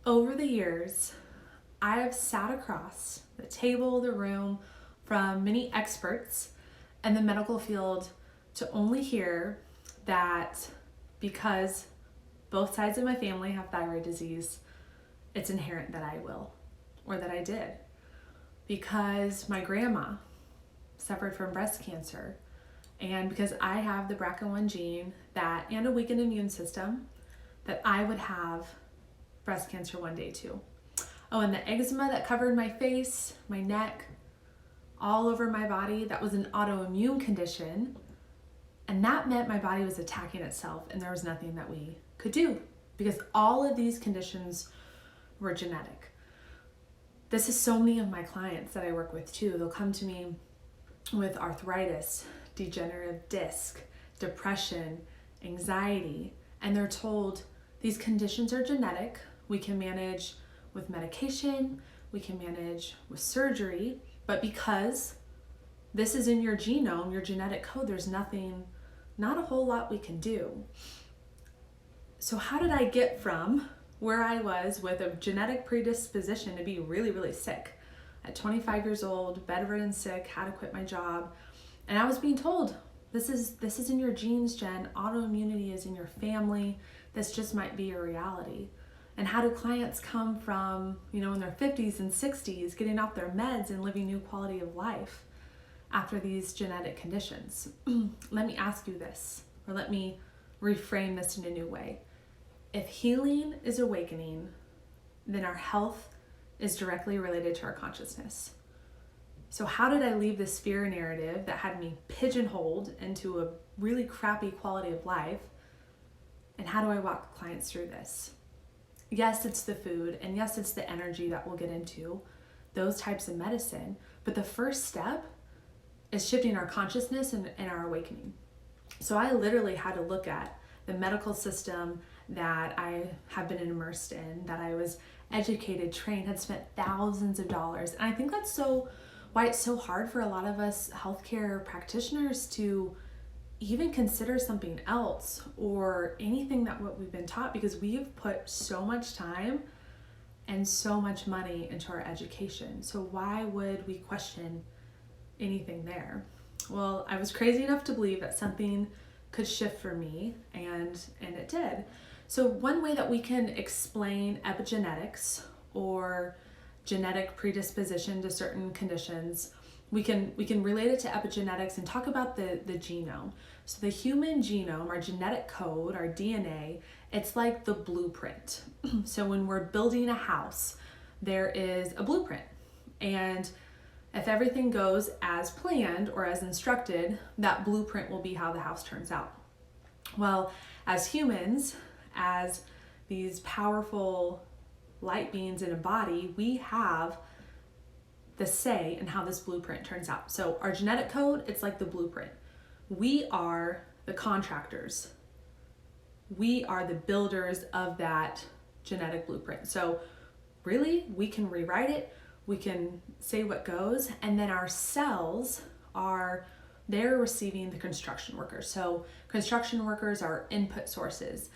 Over the years, I have sat across the table, the room from many experts in the medical field to only hear that because both sides of my family have thyroid disease, it's inherent that I will, or that I did. Because my grandma suffered from breast cancer, and because I have the BRCA1 gene and a weakened immune system, that I would have breast cancer one day too. Oh, and the eczema that covered my face, my neck, all over my body, that was an autoimmune condition. And that meant my body was attacking itself and there was nothing that we could do because all of these conditions were genetic. This is so many of my clients that I work with too. They'll come to me with arthritis, degenerative disc, depression, anxiety, and they're told these conditions are genetic. We can manage with medication, we can manage with surgery, but because this is in your genome, your genetic code, there's not a whole lot we can do. So how did I get from where I was with a genetic predisposition to be really, really sick at 25 years old, bedridden sick, had to quit my job, and I was being told, this is in your genes, Jen, autoimmunity is in your family, this just might be your reality. And how do clients come from, in their 50s and 60s, getting off their meds and living new quality of life after these genetic conditions? Let me ask you this, or let me reframe this in a new way. If healing is awakening, then our health is directly related to our consciousness. So how did I leave this fear narrative that had me pigeonholed into a really crappy quality of life? And how do I walk clients through this? Yes, it's the food, and yes, it's the energy that we'll get into, those types of medicine. But the first step is shifting our consciousness and our awakening. So I literally had to look at the medical system that I have been immersed in, that I was educated, trained, had spent thousands of dollars. And I think that's why it's so hard for a lot of us healthcare practitioners to even consider something else or anything that what we've been taught, because we have put so much time and so much money into our education. So why would we question anything there? Well, I was crazy enough to believe that something could shift for me, and it did. So one way that we can explain epigenetics or genetic predisposition to certain conditions, we can relate it to epigenetics and talk about the genome. So the human genome, our genetic code, our DNA, it's like the blueprint. So when we're building a house, there is a blueprint. And if everything goes as planned or as instructed, that blueprint will be how the house turns out. Well, as humans, as these powerful light beings in a body, we have the say in how this blueprint turns out. So our genetic code, it's like the blueprint. We are the contractors. We are the builders of that genetic blueprint. So really, we can rewrite it, we can say what goes, and then our cells they're receiving the construction workers. So construction workers are input sources,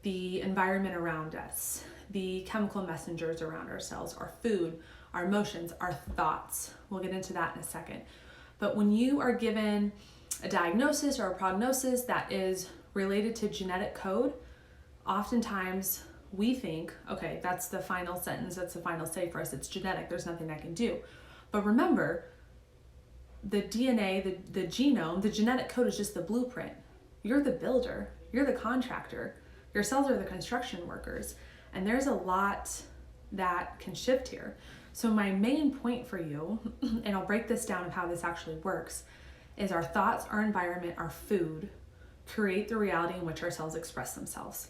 the environment around us, the chemical messengers around our cells, our food, our emotions, our thoughts. We'll get into that in a second. But when you are given a diagnosis or a prognosis that is related to genetic code, oftentimes we think, okay, that's the final sentence, that's the final say for us, it's genetic, there's nothing I can do. But remember, the DNA, the genome, the genetic code is just the blueprint. You're the builder, you're the contractor, your cells are the construction workers, and there's a lot that can shift here. So my main point for you, and I'll break this down of how this actually works, is our thoughts, our environment, our food create the reality in which our cells express themselves.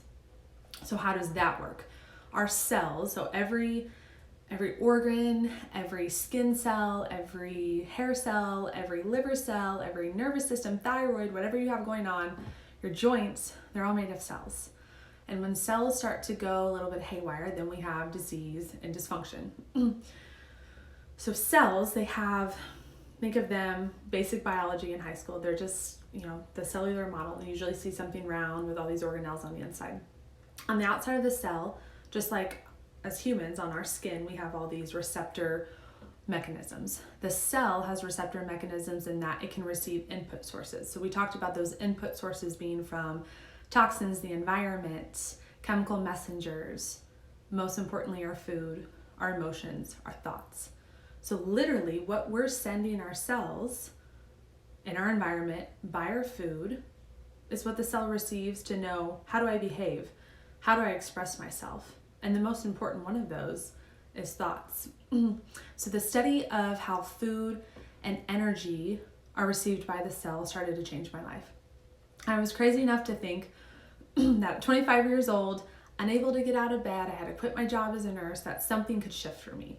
So how does that work? Our cells, so every organ, every skin cell, every hair cell, every liver cell, every nervous system, thyroid, whatever you have going on, your joints, they're all made of cells. And when cells start to go a little bit haywire, then we have disease and dysfunction. So cells, think of them, basic biology in high school, they're just, the cellular model. You usually see something round with all these organelles on the inside. On the outside of the cell, just like as humans on our skin, we have all these receptor mechanisms. The cell has receptor mechanisms in that it can receive input sources. So we talked about those input sources being from toxins, the environment, chemical messengers, most importantly our food, our emotions, our thoughts. So literally what we're sending our cells in our environment by our food is what the cell receives to know, how do I behave? How do I express myself? And the most important one of those is thoughts. So the study of how food and energy are received by the cell started to change my life. I was crazy enough to think that at 25 years old, unable to get out of bed, I had to quit my job as a nurse, that something could shift for me.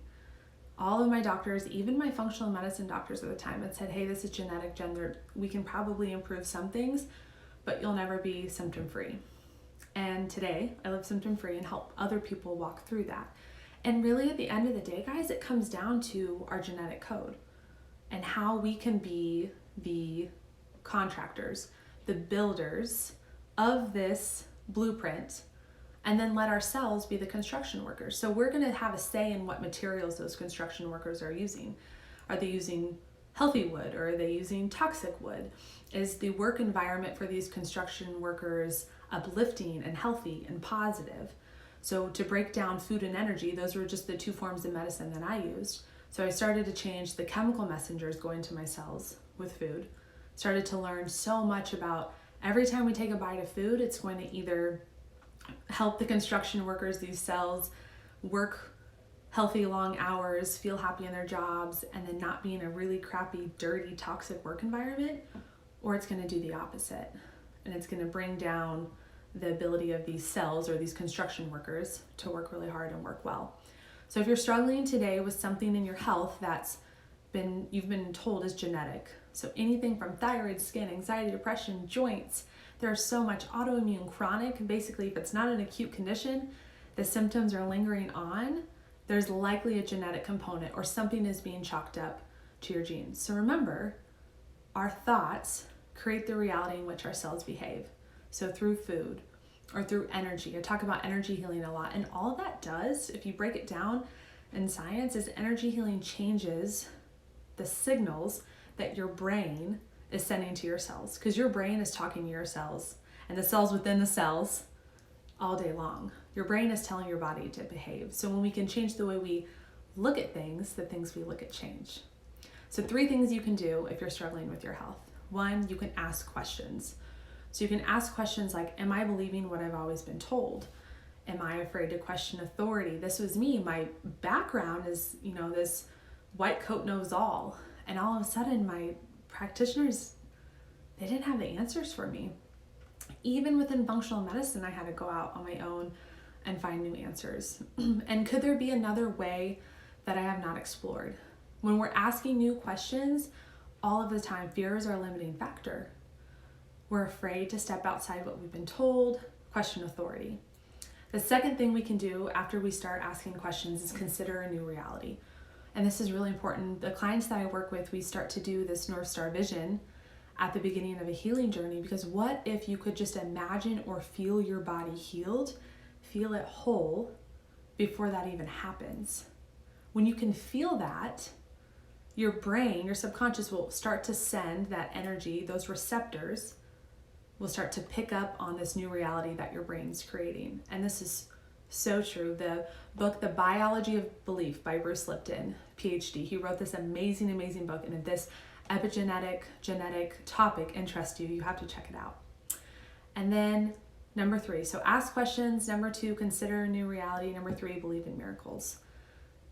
All of my doctors, even my functional medicine doctors at the time, had said, hey, this is genetic, gender, we can probably improve some things, but you'll never be symptom-free. And today, I live symptom-free and help other people walk through that. And really, at the end of the day, guys, it comes down to our genetic code and how we can be the contractors, the builders of this blueprint, and then let our cells be the construction workers. So we're gonna have a say in what materials those construction workers are using. Are they using healthy wood or are they using toxic wood? Is the work environment for these construction workers uplifting and healthy and positive? So to break down food and energy, those were just the two forms of medicine that I used. So I started to change the chemical messengers going to my cells with food. Started to learn so much about every time we take a bite of food, it's going to either help the construction workers, these cells, work healthy long hours, feel happy in their jobs, and then not be in a really crappy, dirty, toxic work environment, or it's going to do the opposite. And it's going to bring down the ability of these cells or these construction workers to work really hard and work well. So if you're struggling today with something in your health you've been told is genetic, so anything from thyroid, skin, anxiety, depression, joints, there's so much autoimmune, chronic, basically if it's not an acute condition, the symptoms are lingering on, there's likely a genetic component or something is being chalked up to your genes. So remember, our thoughts create the reality in which our cells behave. So through food or through energy. I talk about energy healing a lot. And all that does, if you break it down in science, is energy healing changes the signals that your brain is sending to your cells. Because your brain is talking to your cells and the cells within the cells all day long. Your brain is telling your body to behave. So when we can change the way we look at things, the things we look at change. So 3 things you can do if you're struggling with your health. 1, you can ask questions. So you can ask questions like, am I believing what I've always been told? Am I afraid to question authority? This was me. My background is, this white coat knows all. And all of a sudden my practitioners, they didn't have the answers for me. Even within functional medicine, I had to go out on my own and find new answers. And could there be another way that I have not explored? When we're asking new questions, all of the time, fear is our limiting factor. We're afraid to step outside what we've been told, question authority. The second thing we can do after we start asking questions is consider a new reality. And this is really important. The clients that I work with, we start to do this North Star vision at the beginning of a healing journey, because what if you could just imagine or feel your body healed, feel it whole before that even happens? When you can feel that, your brain, your subconscious will start to send that energy, those receptors will start to pick up on this new reality that your brain's creating. And this is so true. The book, The Biology of Belief by Bruce Lipton, PhD, he wrote this amazing, amazing book. And if this genetic topic interests you, you have to check it out. And then number 3, so ask questions. Number 2, consider a new reality. Number 3, believe in miracles.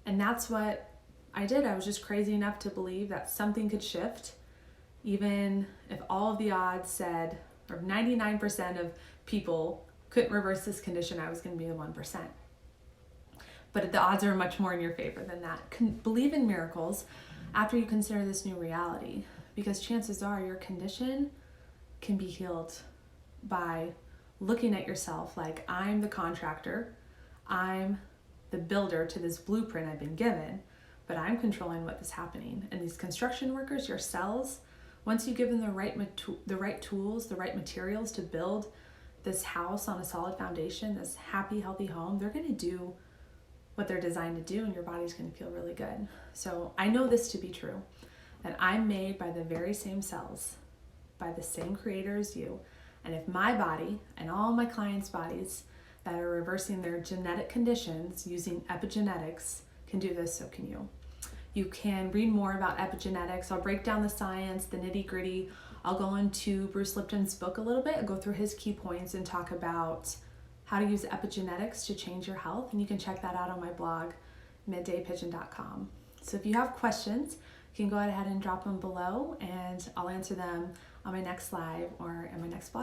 And that's what I did. I was just crazy enough to believe that something could shift, even if all of the odds said, or 99% of people couldn't reverse this condition, I was going to be the 1%. But the odds are much more in your favor than that. Believe in miracles after you consider this new reality, because chances are your condition can be healed by looking at yourself like, I'm the contractor, I'm the builder to this blueprint I've been given, but I'm controlling what is happening. And these construction workers, your cells, once you give them the right tools, the right materials to build this house on a solid foundation, this happy, healthy home, they're going to do what they're designed to do, and your body's going to feel really good. So I know this to be true, that I'm made by the very same cells, by the same creator as you. And if my body and all my clients' bodies that are reversing their genetic conditions using epigenetics can do this, so can you. You can read more about epigenetics. I'll break down the science, the nitty gritty. I'll go into Bruce Lipton's book a little bit, go through his key points and talk about how to use epigenetics to change your health. And you can check that out on my blog, middaypigeon.com. So if you have questions, you can go ahead and drop them below and I'll answer them on my next live or in my next blog.